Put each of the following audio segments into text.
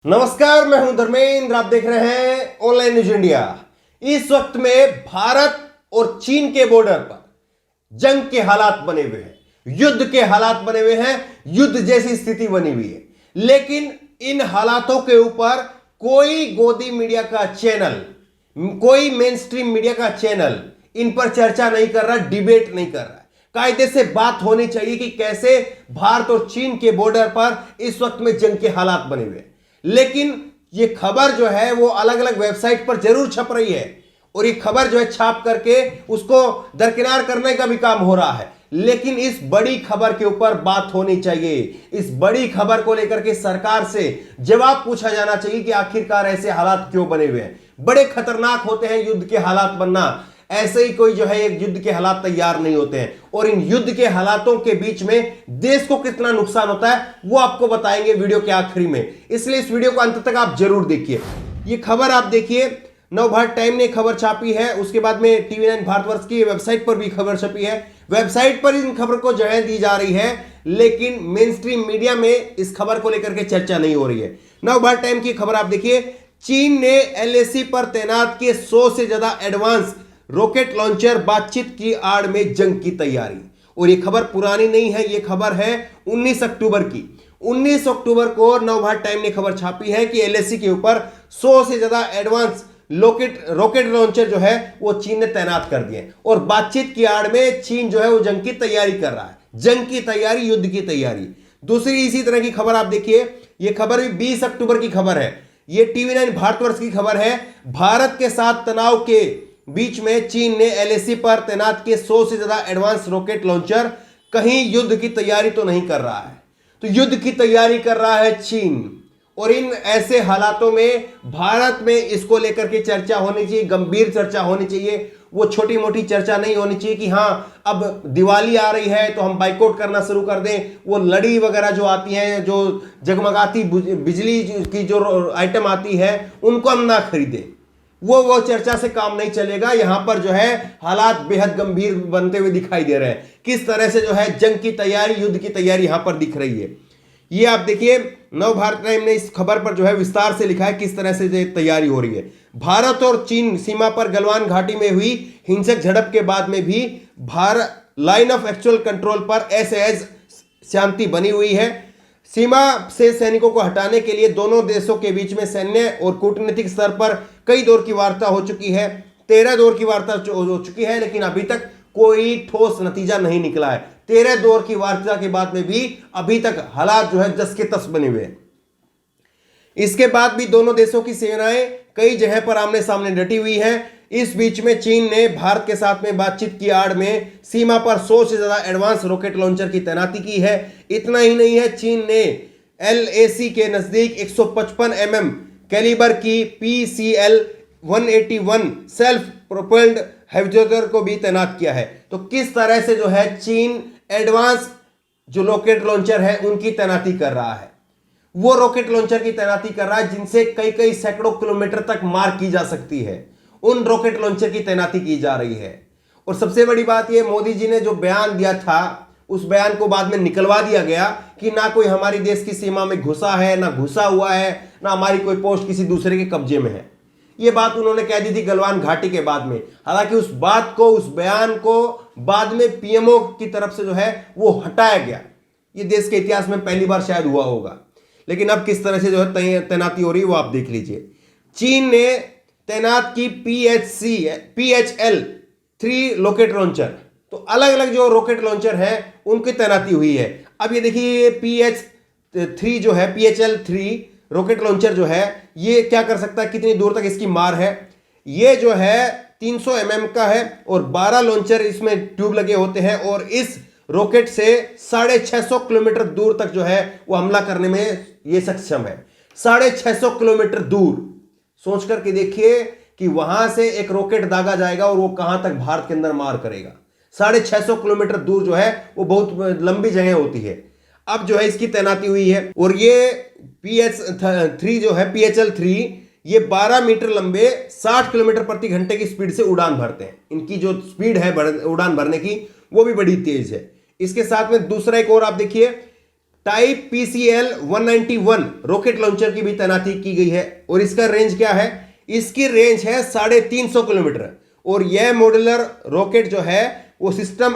नमस्कार, मैं हूं धर्मेंद्र। आप देख रहे हैं ऑनलाइन न्यूज इंडिया। इस वक्त में भारत और चीन के बॉर्डर पर जंग के हालात बने हुए हैं, युद्ध के हालात बने हुए हैं, युद्ध जैसी स्थिति बनी हुई है। लेकिन इन हालातों के ऊपर कोई गोदी मीडिया का चैनल, कोई मेन स्ट्रीम मीडिया का चैनल इन पर चर्चा नहीं कर रहा, डिबेट नहीं कर रहा। कायदे से बात होनी चाहिए कि कैसे भारत और चीन के बॉर्डर पर इस वक्त में जंग के हालात बने हुए हैं। लेकिन ये खबर जो है वो अलग अलग वेबसाइट पर जरूर छप रही है और ये खबर जो है छाप करके उसको दरकिनार करने का भी काम हो रहा है। लेकिन इस बड़ी खबर के ऊपर बात होनी चाहिए। इस बड़ी खबर को लेकर के सरकार से जवाब पूछा जाना चाहिए कि आखिरकार ऐसे हालात क्यों बने हुए हैं। बड़े खतरनाक होते हैं युद्ध के हालात बनना। ऐसे ही कोई जो है एक युद्ध के हालात तैयार नहीं होते हैं और इन युद्ध के हालातों के बीच में देश को कितना नुकसान होता है वो आपको बताएंगे वीडियो के आखिरी में। इसलिए इस वीडियो को अंत तक आप जरूर देखिए। ये खबर आप देखिए, नवभारत टाइम ने खबर छापी है, उसके बाद में TV9 भारतवर्ष की वेबसाइट पर भी खबर छपी है। वेबसाइट पर इन खबर को जगह दी जा रही है, लेकिन मेन स्ट्रीम मीडिया में इस खबर को लेकर के चर्चा नहीं हो रही है। नवभारत टाइम की खबर आप देखिए, चीन ने LAC पर तैनात किए 100 से ज्यादा एडवांस रॉकेट लॉन्चर, बातचीत की आड़ में जंग की तैयारी। और ये खबर पुरानी नहीं है, ये खबर है 19 अक्टूबर की। 19 अक्टूबर को नवभारत टाइम ने खबर छापी है कि LAC के ऊपर 100 से ज्यादा एडवांस रॉकेट लॉन्चर जो है वो चीन ने तैनात कर दिए और बातचीत की आड़ में चीन जो है वो जंग की तैयारी कर रहा है। जंग की तैयारी, युद्ध की तैयारी। दूसरी इसी तरह की खबर आप देखिए, ये खबर भी 20 अक्टूबर की खबर है। ये TV9 भारतवर्ष की खबर है। भारत के साथ तनाव के बीच में चीन ने LAC पर तैनात किए 100 से ज्यादा एडवांस रॉकेट लॉन्चर। कहीं युद्ध की तैयारी तो नहीं कर रहा है, तो युद्ध की तैयारी कर रहा है चीन। और इन ऐसे हालातों में भारत में इसको लेकर के चर्चा होनी चाहिए, गंभीर चर्चा होनी चाहिए। वो छोटी मोटी चर्चा नहीं होनी चाहिए कि हाँ अब दिवाली आ रही है तो हम बाइकआउट करना शुरू कर दें। वो लड़ी वगैरह जो आती हैं, जो जगमगाती बिजली की जो आइटम आती है, उनको हम ना खरीदें। वो चर्चा से काम नहीं चलेगा। यहां पर जो है हालात बेहद गंभीर बनते हुए दिखाई दे रहे हैं। किस तरह से जो है जंग की तैयारी, युद्ध की तैयारी यहां पर दिख रही है। ये आप देखिए, नवभारत टाइम ने इस खबर पर जो है विस्तार से लिखा है किस तरह से तैयारी हो रही है। भारत और चीन सीमा पर गलवान घाटी में हुई हिंसक झड़प के बाद में भी Bharat line of actual control पर ऐसे शांति बनी हुई है। सीमा से सैनिकों को हटाने के लिए दोनों देशों के बीच में सैन्य और कूटनीतिक स्तर पर कई दौर की वार्ता हो चुकी है। 13 दौर की वार्ता हो चुकी है, लेकिन अभी तक कोई ठोस नतीजा नहीं निकला है। 13 दौर की वार्ता के बाद में भी अभी तक हालात जो है जस के तस बने हुए हैं। इसके बाद भी दोनों देशों की सेनाएं कई जगह पर आमने सामने डटी हुई हैं। इस बीच में चीन ने भारत के साथ में बातचीत की आड़ में सीमा पर 100 से ज्यादा एडवांस रॉकेट लॉन्चर की तैनाती की है। इतना ही नहीं है, चीन ने LAC के नजदीक 155 mm कैलिबर की PCL-181 सेल्फ प्रोपेल्ड हेविजेटर को भी तैनात किया है। तो किस तरह से जो है चीन एडवांस जो रॉकेट लॉन्चर है उनकी तैनाती कर रहा है। वो रॉकेट लॉन्चर की तैनाती कर रहा है जिनसे कई कई सैकड़ों किलोमीटर तक मार की जा सकती है। उन रॉकेट लॉन्चर की तैनाती की जा रही है। और सबसे बड़ी बात यह, मोदी जी ने जो बयान दिया था उस बयान को बाद में निकलवा दिया गया कि ना कोई हमारी देश की सीमा में घुसा है, ना घुसा हुआ है, ना हमारी कोई पोस्ट किसी दूसरे के कब्जे में है। यह बात उन्होंने कह दी थी गलवान घाटी के बाद में। हालांकि उस बात को, उस बयान को बाद में PMO की तरफ से जो है वो हटाया गया। ये देश के इतिहास में पहली बार शायद हुआ होगा। लेकिन अब किस तरह से जो है तैनाती हो रही है वो आप देख लीजिए। चीन ने तैनात की PHL-3 रॉकेट लॉन्चर। तो अलग अलग जो रॉकेट लॉन्चर है उनकी तैनाती हुई है। अब ये देखिए, PH3 जो है, PHL-3 रॉकेट लॉन्चर जो है ये क्या कर सकता है, कितनी दूर तक इसकी मार है। ये जो है 300 mm का है और 12 लॉन्चर इसमें ट्यूब लगे होते हैं और इस रॉकेट से 650 किलोमीटर दूर तक जो है वो हमला करने में ये सक्षम है। 650 किलोमीटर दूर। सोच करके देखिए कि वहां से एक रॉकेट दागा जाएगा और वो कहां तक भारत के अंदर मार करेगा। 650 किलोमीटर दूर जो है वो बहुत लंबी जगह होती है। अब जो है इसकी तैनाती हुई है और ये PH3 जो है, PHL-3, ये 12 मीटर लंबे 60 किलोमीटर प्रति घंटे की स्पीड से उड़ान भरते हैं। इनकी जो स्पीड है उड़ान भरने की वो भी बड़ी तेज है। इसके साथ में दूसरा एक और आप देखिए, टाइप PCL 191 रॉकेट लॉन्चर की भी तैनाती की गई है। और इसका रेंज क्या है? इसकी रेंज है 350 किलोमीटर। और यह मॉड्यूलर रॉकेट जो है वो सिस्टम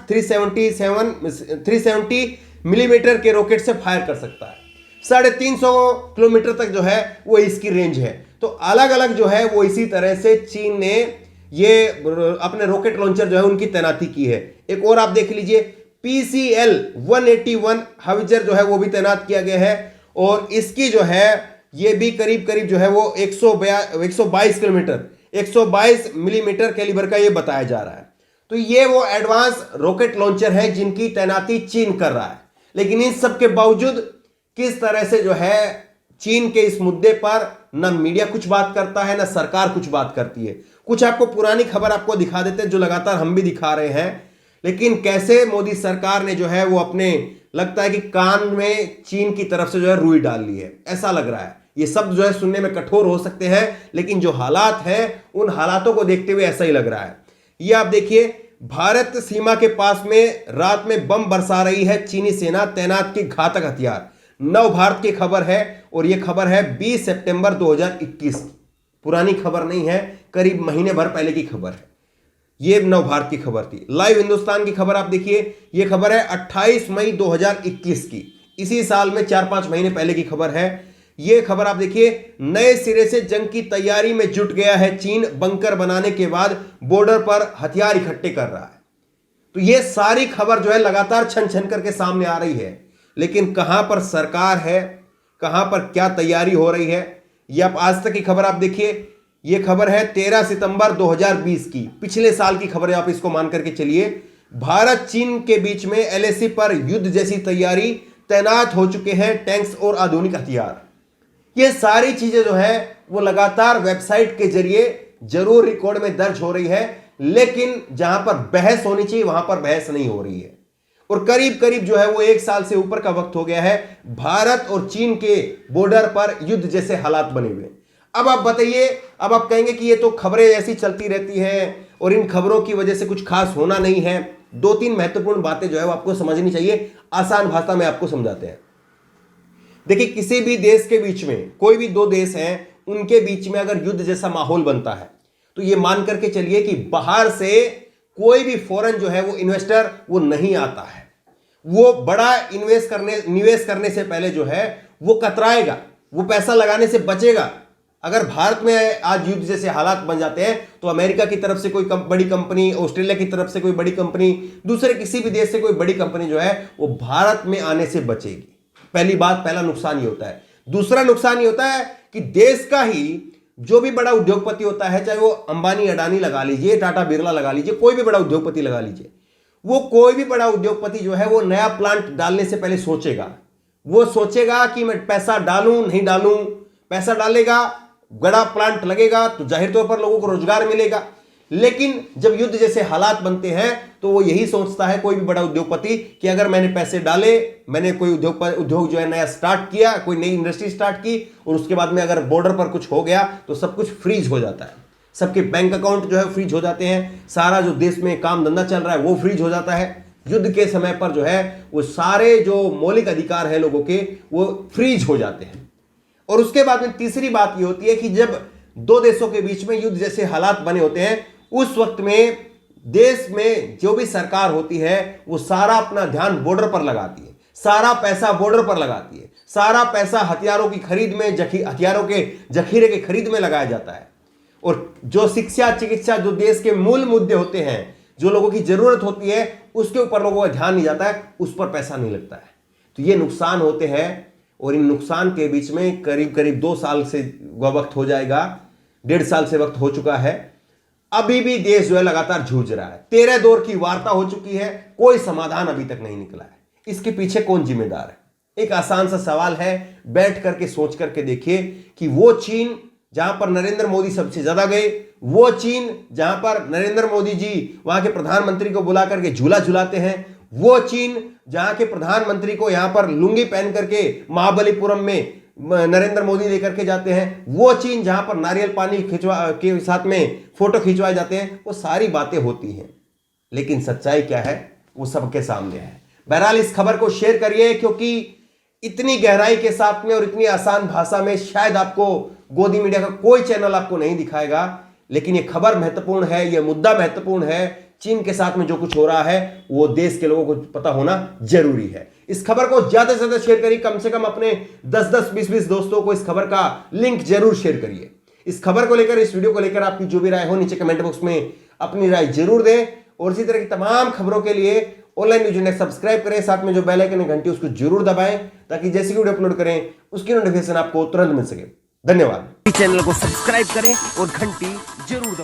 370 मिलीमीटर के रॉकेट से फायर कर सकता है। 350 किलोमीटर तक जो है वो इसकी रेंज है। तो अलग अलग जो है वो इसी तरह से चीन ने ये अपने रॉकेट लॉन्चर जो है उनकी तैनाती की है। एक और आप देख लीजिए, PCL 181 हाविजर जो है वो भी तैनात किया गया है। और इसकी जो है ये भी करीब करीब जो है वो 122 किलोमीटर 122 मिलीमीटर कैलिबर का ये बताया जा रहा है। तो ये वो एडवांस रॉकेट लॉन्चर है जिनकी तैनाती चीन कर रहा है। लेकिन इन सब के बावजूद किस तरह से जो है चीन के इस मुद्दे पर न मीडिया कुछ बात करता है, न सरकार कुछ बात करती है। कुछ आपको पुरानी खबर आपको दिखा देते हैं जो लगातार हम भी दिखा रहे हैं। लेकिन कैसे मोदी सरकार ने जो है वो अपने लगता है कि कान में चीन की तरफ से जो है रुई डाल ली है, ऐसा लग रहा है। ये सब जो है सुनने में कठोर हो सकते हैं, लेकिन जो हालात हैं उन हालातों को देखते हुए ऐसा ही लग रहा है। ये आप देखिए, भारत सीमा के पास में रात में बम बरसा रही है चीनी सेना, तैनात की घातक हथियार। नव भारत की खबर है और यह खबर है 20 सितंबर 2021 की, पुरानी खबर नहीं है, करीब महीने भर पहले की खबर है। यह नव भारत की खबर थी। लाइव हिंदुस्तान की खबर आप देखिए, यह खबर है 28 मई 2021 की, इसी साल में 4-5 महीने पहले की खबर है। यह खबर आप देखिए, नए सिरे से जंग की तैयारी में जुट गया है चीन, बंकर बनाने के बाद बॉर्डर पर हथियार इकट्ठे कर रहा है। तो यह सारी खबर जो है लगातार छन छन करके सामने आ रही है। लेकिन कहां पर सरकार है, कहां पर क्या तैयारी हो रही है? यह आप आज तक की खबर आप देखिए, यह खबर है 13 सितंबर 2020 की, पिछले साल की खबर है, आप इसको मान करके चलिए। भारत चीन के बीच में LAC पर युद्ध जैसी तैयारी, तैनात हो चुके हैं टैंक्स और आधुनिक हथियार। ये सारी चीजें जो है वो लगातार वेबसाइट के जरिए जरूर रिकॉर्ड में दर्ज हो रही है, लेकिन जहां पर बहस होनी चाहिए वहां पर बहस नहीं हो रही है। और करीब करीब जो है वो 1 साल से ऊपर का वक्त हो गया है भारत और चीन के बॉर्डर पर युद्ध जैसे हालात बने हुए। अब आप बताइए, अब आप कहेंगे कि ये तो खबरें ऐसी चलती रहती हैं और इन खबरों की वजह से कुछ खास होना नहीं है। 2-3 महत्वपूर्ण बातें जो है वो आपको समझनी चाहिए, आसान भाषा में आपको समझाते हैं। देखिए, किसी भी देश के बीच में, कोई भी 2 देश हैं, उनके बीच में अगर युद्ध जैसा माहौल बनता है तो ये मान करके चलिए कि बाहर से कोई भी फॉरेन जो है वो इन्वेस्टर वो नहीं आता है। वो बड़ा निवेश करने से पहले जो है वो कतराएगा, वो पैसा लगाने से बचेगा। अगर भारत में आज युद्ध जैसे हालात बन जाते हैं तो अमेरिका की तरफ से कोई बड़ी कंपनी, ऑस्ट्रेलिया की तरफ से कोई बड़ी कंपनी, दूसरे किसी भी देश से कोई बड़ी कंपनी जो है वो भारत में आने से बचेगी। पहली बात, पहला नुकसान ये होता है। दूसरा नुकसान ये होता है कि देश का ही जो भी बड़ा उद्योगपति होता है, चाहे वो अंबानी अडानी लगा लीजिए, टाटा बिरला लगा लीजिए, कोई भी बड़ा उद्योगपति लगा लीजिए, वो कोई भी बड़ा उद्योगपति जो है वो नया प्लांट डालने से पहले सोचेगा। वो सोचेगा कि मैं पैसा डालूं नहीं डालूं। पैसा डालेगा, बड़ा प्लांट लगेगा तो जाहिर तौर पर लोगों को रोजगार मिलेगा। लेकिन जब युद्ध जैसे हालात बनते हैं तो वो यही सोचता है, कोई भी बड़ा उद्योगपति, कि अगर मैंने पैसे डाले, मैंने कोई उद्योग जो है नया स्टार्ट किया, कोई नई इंडस्ट्री स्टार्ट की, और उसके बाद में अगर बॉर्डर पर कुछ हो गया तो सब कुछ फ्रीज हो जाता है। सबके बैंक अकाउंट जो है फ्रीज हो जाते हैं, सारा जो देश में काम धंधा चल रहा है वो फ्रीज हो जाता है। युद्ध के समय पर जो है वो सारे जो मौलिक अधिकार है लोगों के वो फ्रीज हो जाते हैं। और उसके बाद में तीसरी बात ये होती है कि जब 2 देशों के बीच में युद्ध जैसे हालात बने होते हैं, उस वक्त में देश में जो भी सरकार होती है वो सारा अपना ध्यान बॉर्डर पर लगाती है, सारा पैसा बॉर्डर पर लगाती है, सारा पैसा हथियारों की खरीद में, हथियारों के जखीरे के खरीद में लगाया जाता है। और जो शिक्षा, चिकित्सा, जो देश के मूल मुद्दे होते हैं, जो लोगों की जरूरत होती है, उसके ऊपर लोगों का ध्यान नहीं जाता है, उस पर पैसा नहीं लगता है। तो ये नुकसान होते हैं। और इन नुकसान के बीच में करीब करीब 2 साल से वह वक्त हो जाएगा, 1.5 साल से वक्त हो चुका है। अभी भी देश जो है लगातार जूझ रहा है। 13 दौर की वार्ता हो चुकी है, कोई समाधान अभी तक नहीं निकला है। इसके पीछे कौन जिम्मेदार है? एक आसान सा सवाल है, बैठ करके सोच करके देखिए कि वो चीन जहां पर नरेंद्र मोदी सबसे ज्यादा गए, वो चीन जहां पर नरेंद्र मोदी जी वहां के प्रधानमंत्री को बुला करके झूला झुलाते हैं, वो चीन जहां के प्रधानमंत्री को यहां पर लुंगी पहन करके महाबलीपुरम में नरेंद्र मोदी लेकर के जाते हैं, वो चीन जहां पर नारियल पानी के साथ में फोटो खिंचवाए जाते हैं, वो सारी बातें होती हैं। लेकिन सच्चाई क्या है वो सबके सामने है। बहरहाल इस खबर को शेयर करिए, क्योंकि इतनी गहराई के साथ में और इतनी आसान भाषा में शायद आपको गोदी मीडिया का कोई चैनल आपको नहीं दिखाएगा, लेकिन यह खबर महत्वपूर्ण है, यह मुद्दा महत्वपूर्ण है। चीन के साथ में जो कुछ हो रहा है वो देश के लोगों को पता होना जरूरी है। इस खबर को ज्यादा से ज्यादा शेयर करिए, कम से कम अपने 10-10, 20-20 दोस्तों को इस खबर का लिंक जरूर शेयर करिए। इस खबर को लेकर, इस वीडियो को लेकर आपकी जो भी राय हो नीचे कमेंट बॉक्स में अपनी राय जरूर दें, और इसी तरह की तमाम खबरों के लिए ऑनलाइन न्यूज इंडिया सब्सक्राइब करें, साथ में जो बेल आइकन है घंटी उसको जरूर दबाएं, ताकि जैसी वीडियो अपलोड करें उसकी नोटिफिकेशन आपको तुरंत मिल सके। धन्यवाद। चैनल को सब्सक्राइब करें और घंटी जरूर दबाएं।